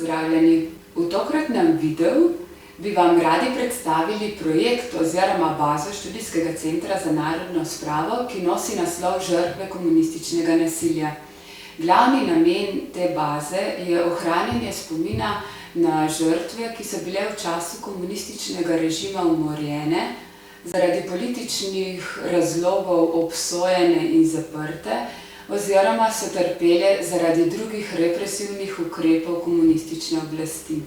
pozdravljeni. V tokratnem videu bi vam radi predstavili projekt oziroma bazo Študijskega centra za narodno spravo, ki nosi naslov Žrtve komunističnega nasilja. Glavni namen te baze je ohranjanje spomina na žrtve, ki so bile v času komunističnega režima umorjene, zaradi političnih razlogov obsojene in zaprte, oziroma so trpele zaradi drugih represivnih ukrepov komunistične oblasti.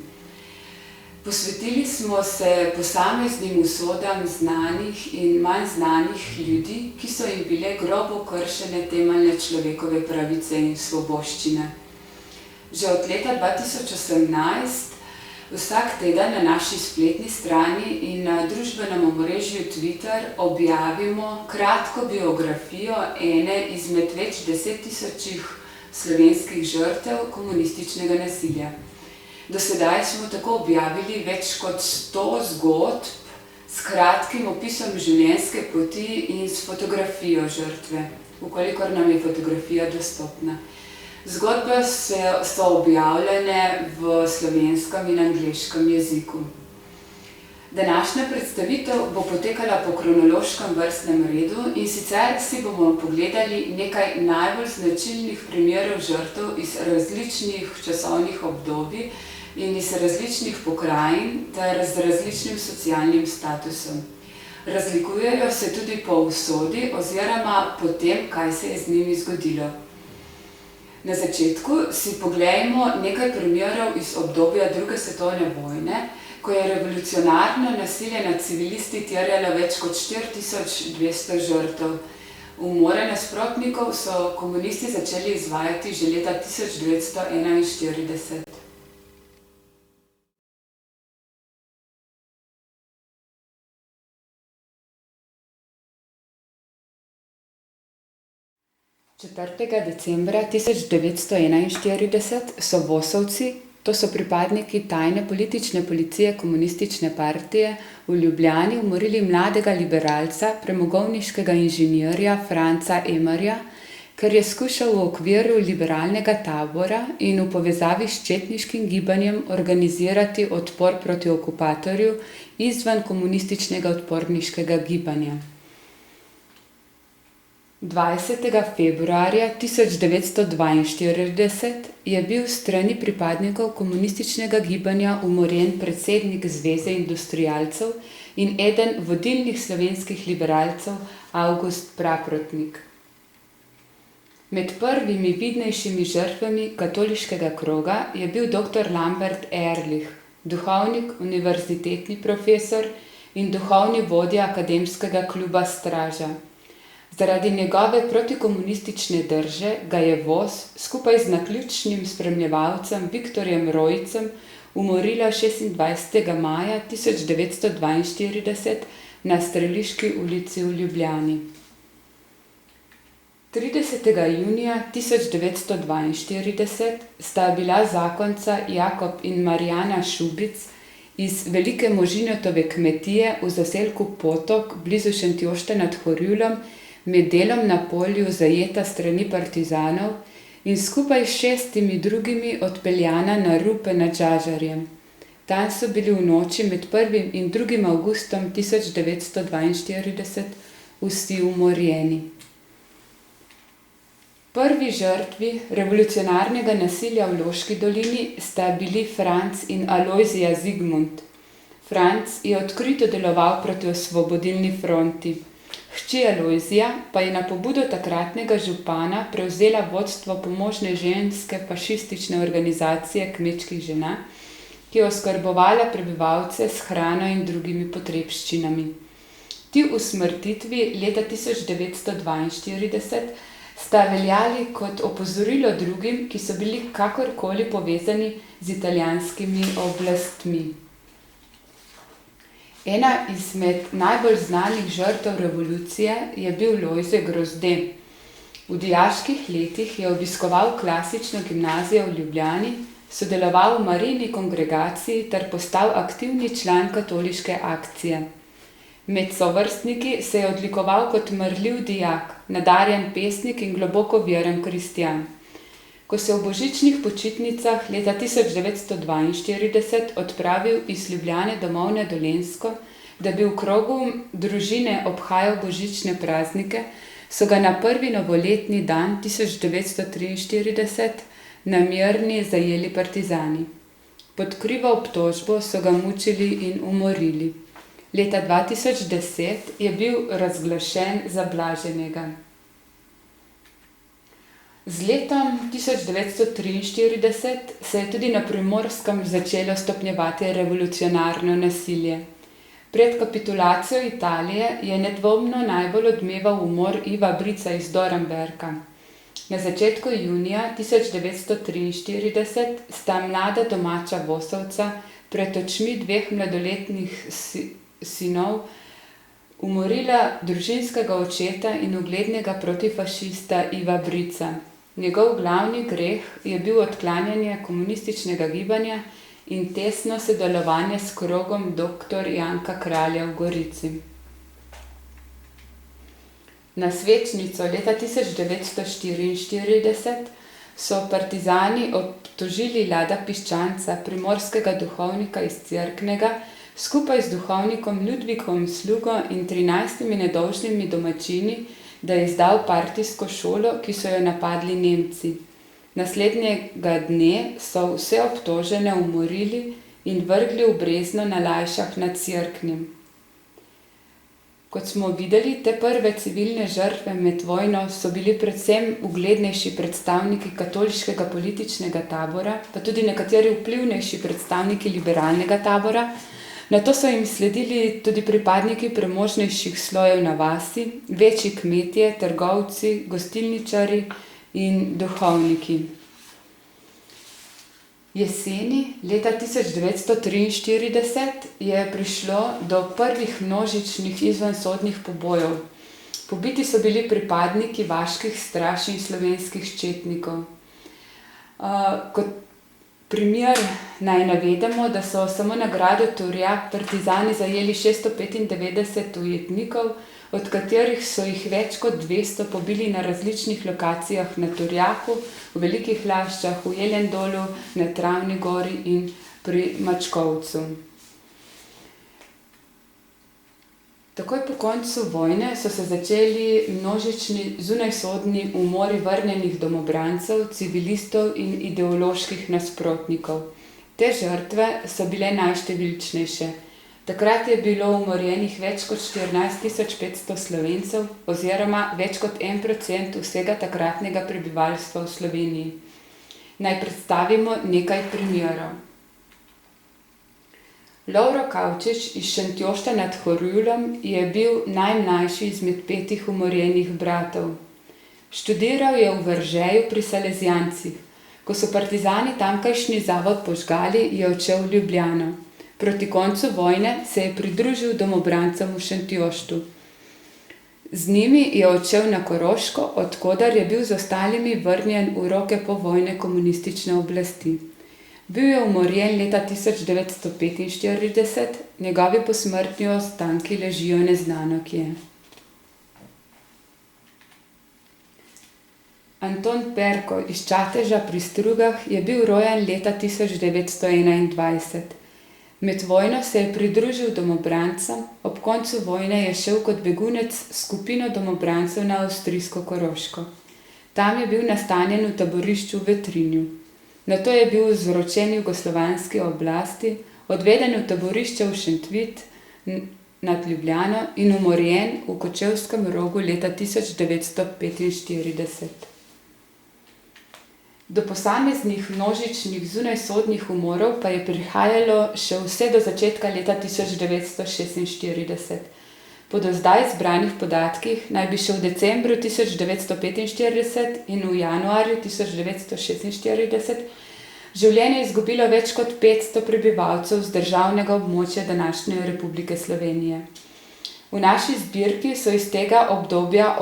Posvetili smo se posameznim usodam znanih in manj znanih ljudi, ki so jim bile grobo kršene temeljne človekove pravice in svoboščine. Že od leta 2018 vsak teden na naši spletni strani in na družbenem omrežju Twitter objavimo kratko biografijo ene izmed več 10 000 slovenskih žrtev komunističnega nasilja. Do sedaj smo tako objavili več kot 100 zgodb s kratkim opisom življenjske poti in s fotografijo žrtve, ukolikor nam je fotografija dostopna. Zgodbe so objavljene v slovenskem in angleškem jeziku. Današnja predstavitev bo potekala po kronološkem vrstnem redu in sicer si bomo pogledali nekaj najbolj značilnih primerov žrtev iz različnih časovnih obdobij in iz različnih pokrajin ter z različnim socialnim statusom. Razlikujejo se tudi po usodi oziroma po tem, kaj se je z njimi zgodilo. Na začetku si poglejmo nekaj primerov iz obdobja druge svetovne vojne, ko je revolucionarno nasilje nad civilisti terjalo več kot 4200 žrtev. Umore nasprotnikov so komunisti začeli izvajati že leta 1941. Decembra 1941 so Vosovci, to so pripadniki tajne politične policije komunistične partije, v Ljubljani umorili mladega liberalca, premogovniškega inženirja Franca Emarja, ker je skušal v okviru liberalnega tabora in v povezavi s četniškim gibanjem organizirati odpor proti okupatorju izven komunističnega odporniškega gibanja. 20. februarja 1942 je bil s strani pripadnikov komunističnega gibanja umorjen predsednik Zveze industrialcev in eden vodilnih slovenskih liberalcev Avgust Praprotnik. Med prvimi vidnejšimi žrtvami katoliškega kroga je bil dr. Lambert Ehrlich, duhovnik, univerzitetni profesor in duhovni vodja akademskega kluba Straža. Zaradi njegove protikomunistične drže ga je Vos skupaj z naključnim spremljevalcem Viktorjem Rojcem umorila 26. maja 1942 na Streliški ulici v Ljubljani. 30. junija 1942 sta bila zakonca Jakob in Marjana Šubic iz Velike Možinotove kmetije v zaselku Potok blizu Šentjošta nad Horjulom med delom na polju zajeta strani partizanov in skupaj s 6 drugimi odpeljana na Rupe nad Žažarjem. Tam so bili v noči med 1. in 2. avgustom 1942 vsi umorjeni. Prvi žrtvi revolucionarnega nasilja v Loški dolini sta bili Franc in Alojzija Zigmund. Franc je odkrito deloval proti Osvobodilni fronti. Hči Alojzija pa je na pobudo takratnega župana prevzela vodstvo pomožne ženske fašistične organizacije kmečkih žena, ki je oskrbovala prebivalce s hrano in drugimi potrebščinami. Ti usmrtitvi leta 1942 sta veljali kot opozorilo drugim, ki so bili kakorkoli povezani z italijanskimi oblastmi. Ena izmed najbolj znanih žrtev revolucije je bil Lojze Grozde. V dijaških letih je obiskoval klasično gimnazijo v Ljubljani, sodeloval v Marijini kongregaciji ter postal aktivni član katoliške akcije. Med sovrstniki se je odlikoval kot marljiv dijak, nadarjen pesnik in globoko veren kristjan. ko se v božičnih počitnicah leta 1942 odpravil iz Ljubljane domov na Dolenjsko, da bi v krogu družine obhajal božične praznike, so ga na prvi novoletni dan 1943 na Mirni zajeli partizani. Pod krivo obtožbo so ga mučili in umorili. Leta 2010 je bil razglašen za blaženega. Z letom 1943 se je tudi na Primorskem začelo stopnjevati revolucionarno nasilje. Pred kapitulacijo Italije je nedvomno najbolj odmeval umor Iva Brica iz Dornberka. Na začetku junija 1943 sta mlada domača Vosovca pred očmi dveh mladoletnih sinov umorila družinskega očeta in uglednega protifašista Iva Brica. Njegov glavni greh je bil odklanjanje komunističnega gibanja in tesno sodelovanje s krogom dr. Janka Kralja v Gorici. Na svečnico leta 1944 so partizani obtožili Lada Piščanca, primorskega duhovnika iz Cerknega, skupaj z duhovnikom Ludvikom Slugo in 13 nedolžnimi domačini, da je izdal partijsko šolo, ki so jo napadli Nemci. Naslednjega dne so vse obtožene umorili in vrgli v brezno na Lajšah nad Cerknim. Kot smo videli, te prve civilne žrtve med vojno so bili predvsem uglednejši predstavniki katoliškega političnega tabora, pa tudi nekateri vplivnejši predstavniki liberalnega tabora. Nato so jim sledili tudi pripadniki premožnejših slojev na vasi, večji kmetje, trgovci, gostilničarji in duhovniki. Jeseni leta 1943 je prišlo do prvih množičnih izvensodnih pobojev. Pobiti so bili pripadniki vaških straž in slovenskih četnikov. Kot primer naj navedemo, da so samo na gradu Turjak partizani zajeli 695 ujetnikov, od katerih so jih več kot 200 pobili na različnih lokacijah na Turjaku, v Velikih Laščah, v Jelendolu, na Travni gori in pri Mačkovcu. Takoj po koncu vojne so se začeli množični zunajsodni umori vrnjenih domobrancev, civilistov in ideoloških nasprotnikov. Te žrtve so bile najštevilčnejše. Takrat je bilo umorjenih več kot 14.500 Slovencev oziroma več kot 1% vsega takratnega prebivalstva v Sloveniji. Naj predstavimo nekaj primerov. Lovro Kavčič iz Šentjošta nad Horjulom je bil najmlajši izmed 5 umorjenih bratov. Študiral je v Veržeju pri Salezijancih. Ko so partizani tamkajšnji zavod požgali, je odšel v Ljubljano. Proti koncu vojne se je pridružil domobrancem v Šentjoštu. Z njimi je odšel na Koroško, od koder je bil z ostalimi vrnjen v roke povojne komunistične oblasti. Bil je umorjen leta 1945, njegovi posmrtni ostanki ležijo neznano kje. Anton Perko iz Čateža pri Strugah je bil rojen leta 1921. Med vojno se je pridružil domobrancem, ob koncu vojne je šel kot begunec skupino domobrancev na avstrijsko Koroško. Tam je bil nastanjen v taborišču v Vetrinju. Nato je bil izročen jugoslovanski oblasti, odveden v taborišče v Šentvid nad Ljubljano in umorjen v Kočevskem Rogu leta 1945. Do posameznih množičnih zunajsodnih umorov pa je prihajalo še vse do začetka leta 1946. Po do zdaj zbranih podatkih naj bi še v decembru 1945 in v januarju 1946 življenje izgubilo več kot 500 prebivalcev z državnega območja današnje Republike Slovenije. V naši zbirki so iz tega obdobja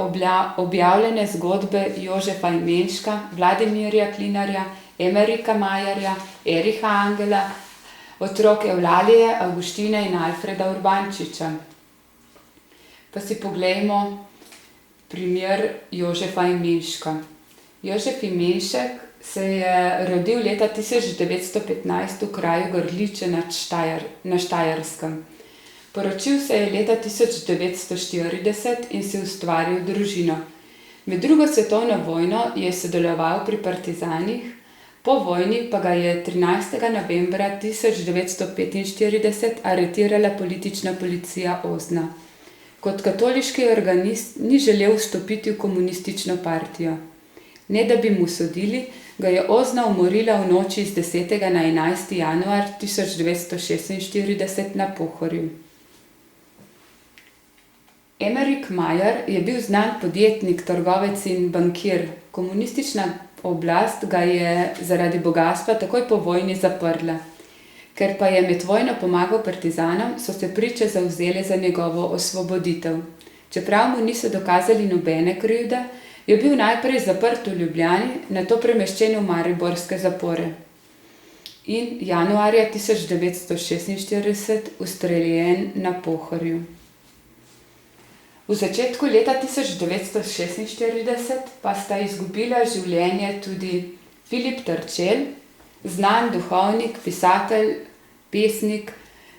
objavljene zgodbe Jožefa Imenška, Vladimirja Klinarja, Emerika Majerja, Eriha Angela, otrok Evlalije, Avguština in Alfreda Urbančiča. Pa si poglejmo primer Jožefa Imenška. Jožef Imenšek se je rodil leta 1915 v kraju Grliče na Štajerskem. Poročil se je leta 1940 in si ustvaril družino. Med drugo svetovno vojno je sodeloval pri partizanih, po vojni pa ga je 13. novembra 1945 aretirala politična policija Ozna. Kot katoliški organist ni želel vstopiti v komunistično partijo. Ne da bi mu sodili, ga je Ozna umorila v noči z 10. na 11. januar 1946 na Pohorju. Emerick Meyer je bil znan podjetnik, trgovec in bankir. Komunistična oblast ga je zaradi bogastva takoj po vojni zaprla. Ker pa je med vojno pomagal partizanom, so se priče zavzele za njegovo osvoboditev. Čeprav mu niso dokazali nobene krivde, je bil najprej zaprt v Ljubljani, nato premeščen v mariborske zapore in januarja 1946 ustreljen na Pohorju. V začetku leta 1946 pa sta izgubila življenje tudi Filip Terčelj, znan duhovnik, pisatelj, pesnik,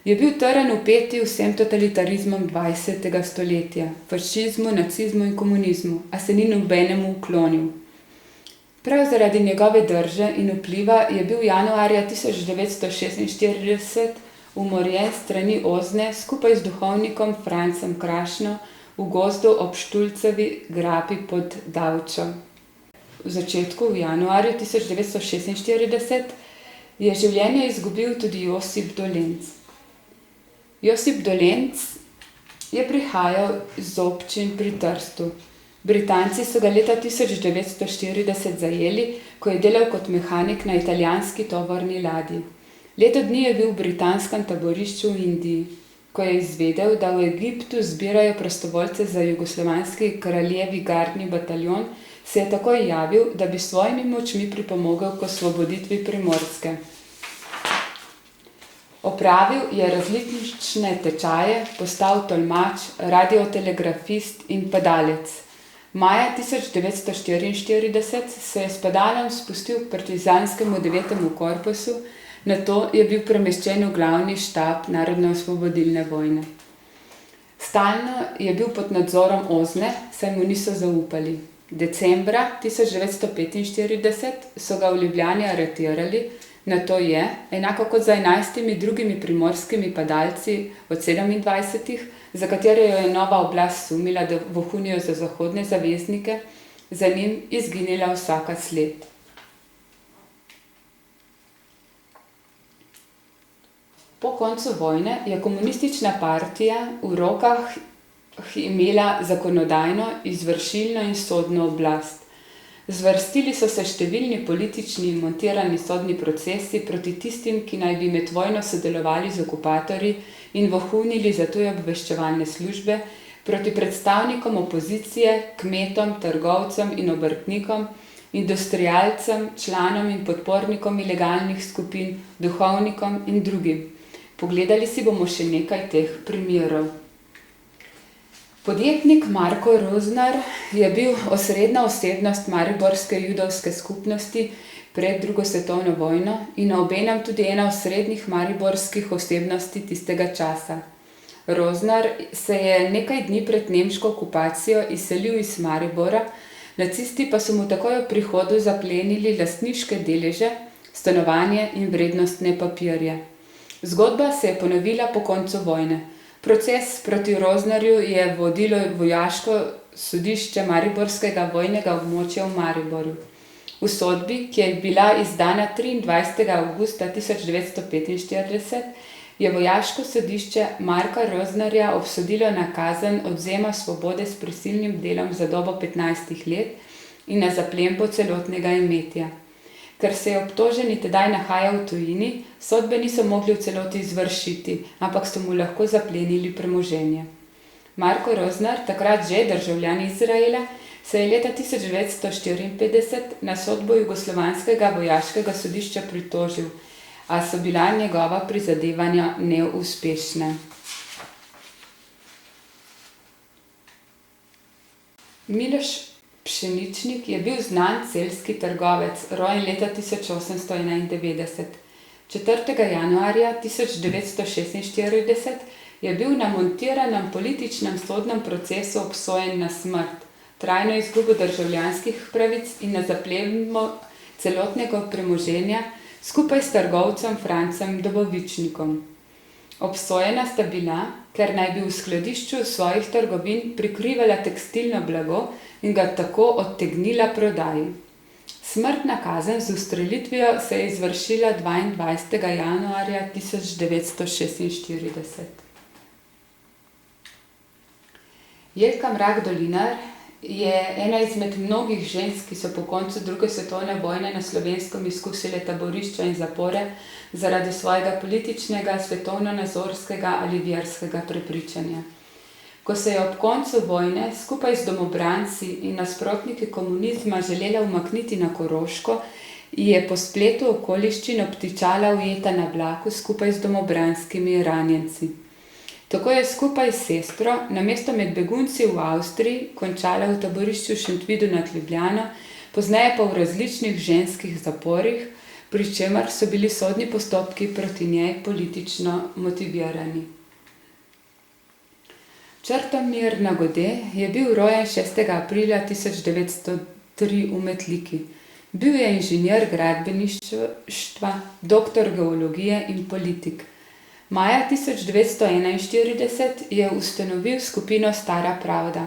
je bil trn v peti vsem totalitarizmom 20. stoletja, fašizmu, nacizmu in komunizmu, a se ni nobenemu uklonil. Prav zaradi njegove drže in vpliva je bil januarja 1946 umorjen strani Ozne skupaj z duhovnikom Francem Krašno v gozdu ob Štulcevi grapi pod Davčo. V začetku, v januarju 1946, je življenje izgubil tudi Josip Dolenc. Josip Dolenc je prihajal iz občin pri Trstu. Britanci so ga leta 1940 zajeli, ko je delal kot mehanik na italijanski tovorni ladji. Leto dni je bil v britanskem taborišču v Indiji. Ko je izvedel, da v Egiptu zbirajo prostovoljce za jugoslovanski kraljevi gardni bataljon, se je takoj javil, da bi s svojimi močmi pripomogel k osvoboditvi Primorske. Opravil je različne tečaje, postal tolmač, radiotelegrafist in padalec. Maja 1944 se je s padalom spustil k partizanskemu 9. korpusu, nato je bil premeščen v glavni štab narodno-osvobodilne vojne. Stalno je bil pod nadzorom Ozne, saj mu niso zaupali. Decembra 1945 so ga v Ljubljani aretirali, nato je, enako kot za 11 drugimi primorskimi padalci od 27, za katere jo je nova oblast sumila, da vohunijo za zahodne zaveznike, za njim izginila vsaka sled. Po koncu vojne je komunistična partija v rokah imela zakonodajno, izvršilno in sodno oblast. Zvrstili so se številni politični in montirani sodni procesi proti tistim, ki naj bi med vojno sodelovali z okupatorji in vohunili za tuje obveščevalne službe, proti predstavnikom opozicije, kmetom, trgovcem in obrtnikom, industrialcem, članom in podpornikom ilegalnih skupin, duhovnikom in drugim. Pogledali si bomo še nekaj teh primerov. Podjetnik Marko Roznar je bil osrednja osebnost mariborske judovske skupnosti pred drugo svetovno vojno in obenem tudi ena osrednjih mariborskih osebnosti tistega časa. Roznar se je nekaj dni pred nemško okupacijo izselil iz Maribora, nacisti pa so mu takoj ob prihodu zaplenili lastniške deleže, stanovanje in vrednostne papirje. Zgodba se je ponovila po koncu vojne. Proces proti Roznarju je vodilo vojaško sodišče Mariborskega vojnega območja v Mariboru. V sodbi, ki je bila izdana 23. avgusta 1945, je vojaško sodišče Marka Roznarja obsodilo na kazen odvzema svobode s prisilnim delom za dobo 15 let in na zaplembo celotnega imetja. Ker se je obtoženi tedaj nahajal v tujini, sodbe niso mogli v celoti izvršiti, ampak so mu lahko zaplenili premoženje. Marko Roznar, takrat že državljan Izraela, se je leta 1954 na sodbo jugoslovanskega vojaškega sodišča pritožil, a so bila njegova prizadevanja neuspešna. Miloš Pšeničnik je bil znan celjski trgovec, rojen leta 1891. 4. januarja 1946 je bil na montiranem političnem sodnem procesu obsojen na smrt, trajno izgubo državljanskih pravic in na zaplembo celotnega premoženja skupaj s trgovcem Francem Dobovičnikom. Obsojena sta bila, ker naj bi v skladišču svojih trgovin prikrivala tekstilno blago in ga tako odtegnila prodaji. Smrtna kazen z ustrelitvijo se je izvršila 22. januarja 1946. Jelka Mrak Dolinar je ena izmed mnogih žensk, ki so po koncu druge svetovne vojne na Slovenskem izkusile taborišča in zapore zaradi svojega političnega, svetovnonazorskega ali verskega prepričanja. Ko se je ob koncu vojne skupaj z domobranci in nasprotniki komunizma želela umakniti na Koroško, je po spletu okoliščin obtičala ujeta na vlaku skupaj z domobranskimi ranjenci. Tako je skupaj s sestro, namesto med begunci v Avstriji, končala v taborišču Šentvidu nad Ljubljano, pozneje pa v različnih ženskih zaporih, pri čemer so bili sodni postopki proti njej politično motivirani. Črtomir Nagode je bil rojen 6. aprila 1903 v Metliki. Bil je inženir gradbeništva, doktor geologije in politik. Maja 1941 je ustanovil skupino Stara pravda.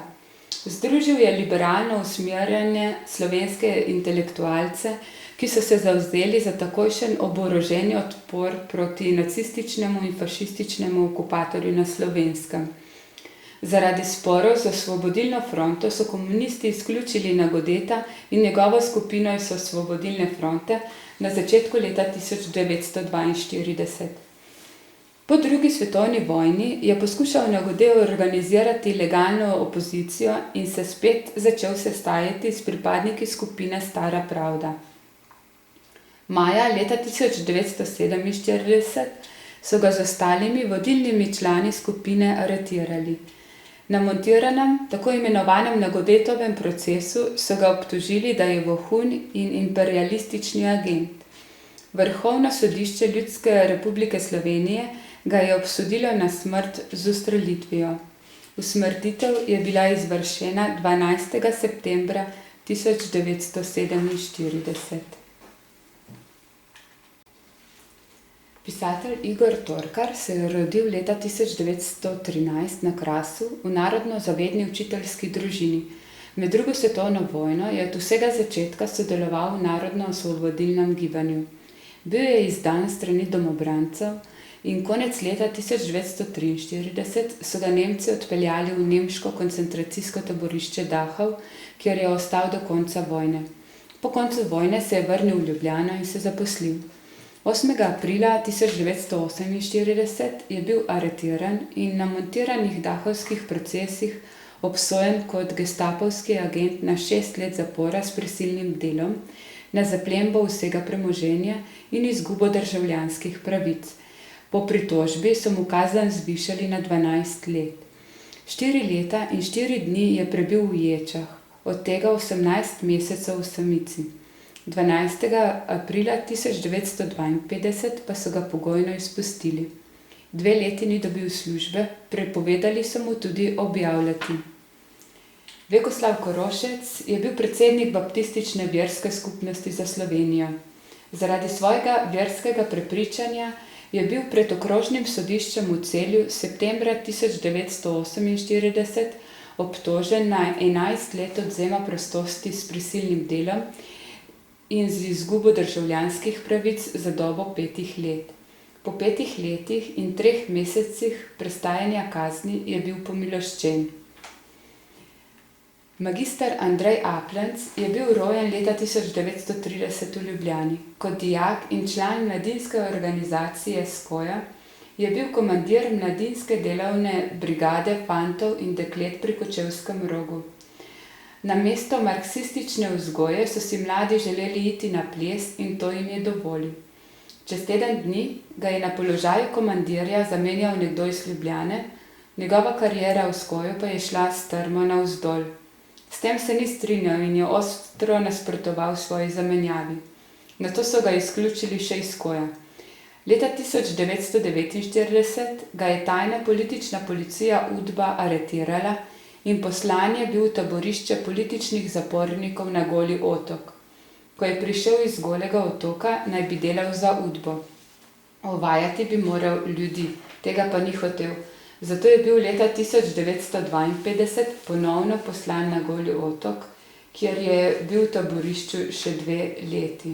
Združil je liberalno usmerjene slovenske intelektualce, ki so se zavzeli za takojšen oboroženi odpor proti nacističnemu in fašističnemu okupatorju na Slovenskem. Zaradi sporov z Osvobodilno fronto so komunisti izključili Nagodeta in njegovo skupino iz Osvobodilne fronte na začetku leta 1942. Po drugi svetovni vojni je poskušal Nagode organizirati legalno opozicijo in se spet začel sestajati s pripadniki skupine Stara pravda. Maja leta 1947 so ga z ostalimi vodilnimi člani skupine aretirali. Na montiranem, tako imenovanem Nagodetovem procesu so ga obtožili, da je vohun in imperialistični agent. Vrhovno sodišče Ljudske republike Slovenije ga je obsodilo na smrt z ustrelitvijo. Usmrtitev je bila izvršena 12. septembra 1947. Pisatelj Igor Torkar se je rodil leta 1913 na Krasu v narodno zavedni učiteljski družini. Med drugo svetovno vojno je od vsega začetka sodeloval v narodno-osvobodilnem gibanju. Bil je izdan strani domobrancev in konec leta 1943 so ga Nemci odpeljali v nemško koncentracijsko taborišče Dachau, kjer je ostal do konca vojne. Po koncu vojne se je vrnil v Ljubljano in se zaposlil. 8. aprila 1948 je bil aretiran in na montiranih dachovskih procesih obsojen kot gestapovski agent na 6 let zapora s prisilnim delom, na zaplembo vsega premoženja in izgubo državljanskih pravic. Po pritožbi so mu kazen zvišali na 12 let. 4 leta in 4 dni je prebil v ječah, od tega 18 mesecev v samici. 12. aprila 1952 pa so ga pogojno izpustili. 2 leti ni dobil službe, prepovedali so mu tudi objavljati. Vekoslav Korošec je bil predsednik baptistične verske skupnosti za Slovenijo. Zaradi svojega verskega prepričanja je bil pred okrožnim sodiščem v Celju septembra 1948 obtožen na 11 let odvzema prostosti s prisilnim delom in z izgubo državljanskih pravic za dobo 5 let. Po 5 letih in 3 mesecih prestajanja kazni je bil pomiloščen. Magister Andrej Aplenc je bil rojen leta 1930 v Ljubljani. Kot dijak in član mladinske organizacije Skoja je bil komandir mladinske delovne brigade fantov in deklet pri Kočevskem Rogu. Namesto marksistične vzgoje so si mladi želeli iti na ples in to jim je dovolil. Čez teden dni ga je na položaju komandirja zamenjal nekdo iz Ljubljane, njegova kariera v Skoju pa je šla strmo navzdol. S tem se ni strinjal in je ostro nasprotoval svoji zamenjavi. Nato so ga izključili še iz koja. Leta 1949 ga je tajna politična policija UDBA aretirala in poslan je bil v taborišče političnih zapornikov na Goli otok. Ko je prišel iz Golega otoka, naj bi delal za UDBO. Ovajati bi moral ljudi, tega pa ni hotel. Zato je bil leta 1952 ponovno poslan na Goli otok, kjer je bil v taborišču še 2 leti.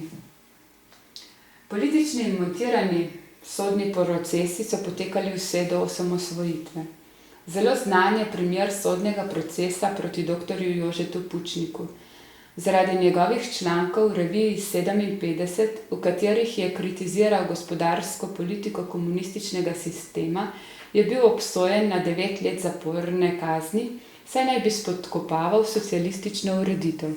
Politični in montirani sodni procesi so potekali vse do osamosvojitve. Zelo znan je primer sodnega procesa proti doktorju Jožetu Pučniku. Zaradi njegovih člankov v reviji 57, v katerih je kritiziral gospodarsko politiko komunističnega sistema, je bil obsojen na 9 let zaporne kazni, saj naj bi spodkopaval socialistično ureditev.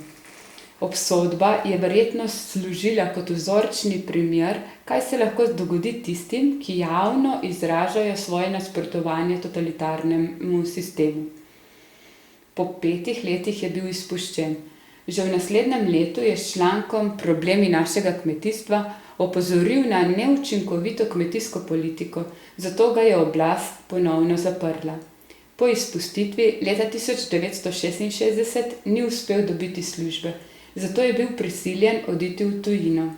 Obsodba je verjetno služila kot vzorčni primer, kaj se lahko dogodi tistim, ki javno izražajo svoje nasprotovanje totalitarnemu sistemu. Po 5 letih je bil izpuščen. Že v naslednjem letu je s člankom Problemi našega kmetijstva opozoril na neučinkovito kmetijsko politiko, zato ga je oblast ponovno zaprla. Po izpustitvi leta 1966 ni uspel dobiti službe, zato je bil prisiljen oditi v tujino.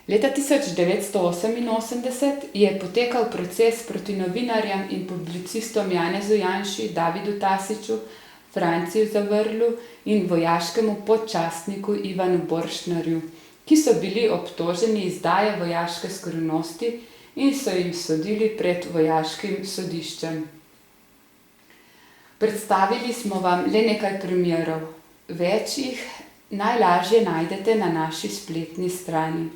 Leta 1988 je potekal proces proti novinarjem in publicistom Janezu Janši, Davidu Tasiću, Franciju Zavrlu in vojaškemu podčastniku Ivanu Borštnarju, ki so bili obtoženi izdaje vojaške skrivnosti in so jim sodili pred vojaškim sodiščem. Predstavili smo vam le nekaj primerov. Več jih najlažje najdete na naši spletni strani.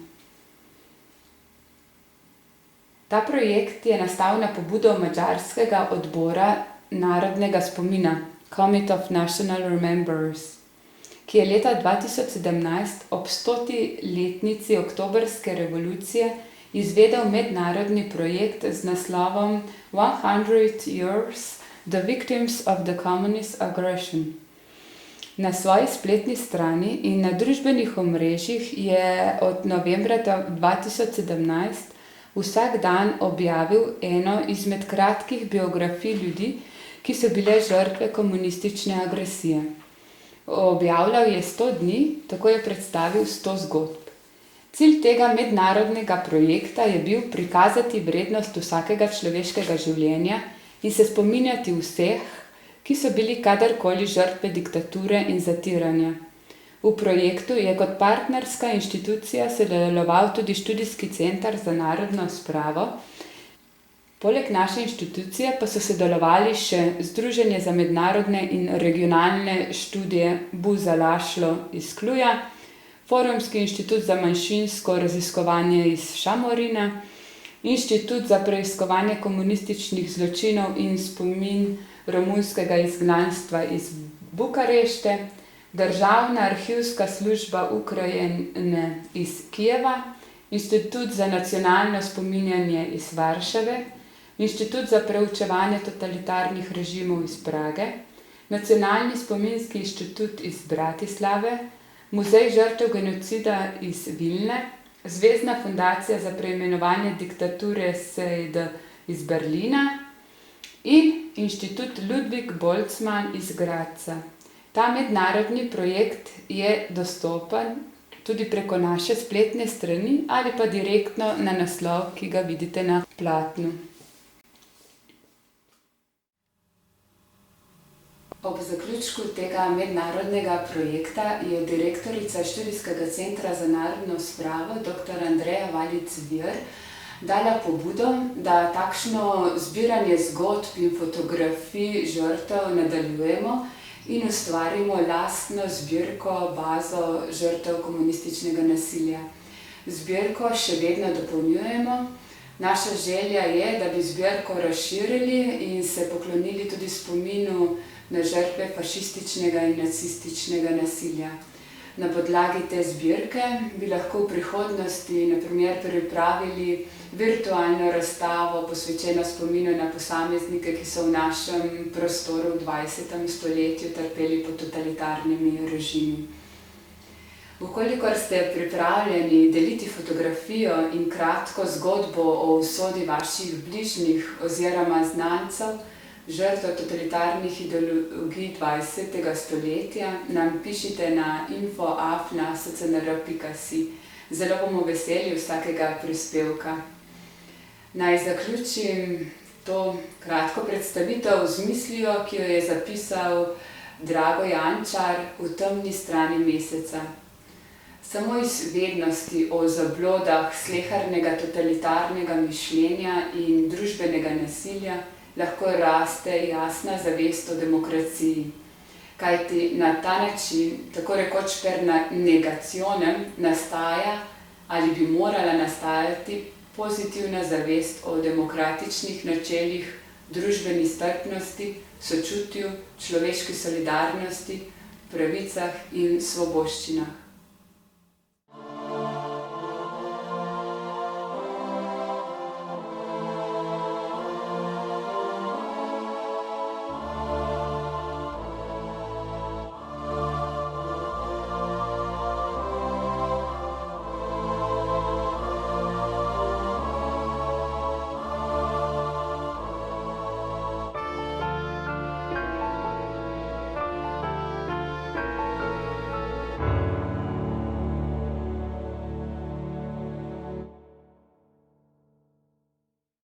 Ta projekt je nastal na pobudo madžarskega odbora narodnega spomina, Committee of National Remembrance, ki je leta 2017 ob 100-letnici oktobrske revolucije izvedel mednarodni projekt z naslovom 100 Years The Victims of the Communist Aggression. Na svoji spletni strani in na družbenih omrežjih je od novembra 2017 vsak dan objavil eno izmed kratkih biografij ljudi, ki so bile žrtve komunistične agresije. Objavljal je 100 dni, tako je predstavil 100 zgodb. Cilj tega mednarodnega projekta je bil prikazati vrednost vsakega človeškega življenja in se spominjati vseh, ki so bili kadarkoli žrtve diktature in zatiranja. V projektu je kot partnerska inštitucija sodeloval tudi Študijski center za narodno spravo. Poleg naše inštitucije pa so sodelovali še Združenje za mednarodne in regionalne študije Buza Lašlo iz Kluja, Forumski inštitut za manjšinsko raziskovanje iz Šamorina, Inštitut za preiskovanje komunističnih zločinov in spomin romunskega izgnanstva iz Bukarešte, Državna arhivska služba Ukrajine iz Kijeva, Inštitut za nacionalno spominjanje iz Varšave, Inštitut za preučevanje totalitarnih režimov iz Prage, Nacionalni spominski inštitut iz Bratislave, Muzej žrtev genocida iz Vilne, Zvezna fundacija za preimenovanje diktature SED iz Berlina in Inštitut Ludwig Boltzmann iz Gradca. Ta mednarodni projekt je dostopen tudi preko naše spletne strani ali pa direktno na naslov, ki ga vidite na platnu. Ob zaključku tega mednarodnega projekta je direktorica Študijskega centra za narodno spravo dr. Andreja Valič-Zvir dala pobudo, da takšno zbiranje zgodb in fotografij žrtev nadaljujemo in ustvarimo lastno zbirko, bazo žrtev komunističnega nasilja. Zbirko še vedno dopolnjujemo. Naša želja je, da bi zbirko razširili in se poklonili tudi spominu na žrtve fašističnega in nacističnega nasilja. Na podlagi te zbirke bi lahko v prihodnosti na primer pripravili virtualno razstavo posvečeno spominu na posameznike, ki so v našem prostoru v 20. stoletju trpeli pod totalitarnimi režimi. Vkolikor ste pripravljeni deliti fotografijo in kratko zgodbo o usodi vaših bližnjih oziroma znancev, žrtev totalitarnih ideologij 20. stoletja, nam pišite na info@scnr.si. Zelo bomo veseli vsakega prispevka. Naj zaključim to kratko predstavitev z mislijo, ki jo je zapisal Drago Jančar v Temni strani meseca. Samo iz vednosti o zablodah slehernega totalitarnega mišljenja in družbenega nasilja lahko raste jasna zavest o demokraciji. Kajti na ta način, tako rekoč per negacionem, nastaja ali bi morala nastajati pozitivna zavest o demokratičnih načelih, družbeni strpnosti, sočutju, človeški solidarnosti, pravicah in svoboščinah.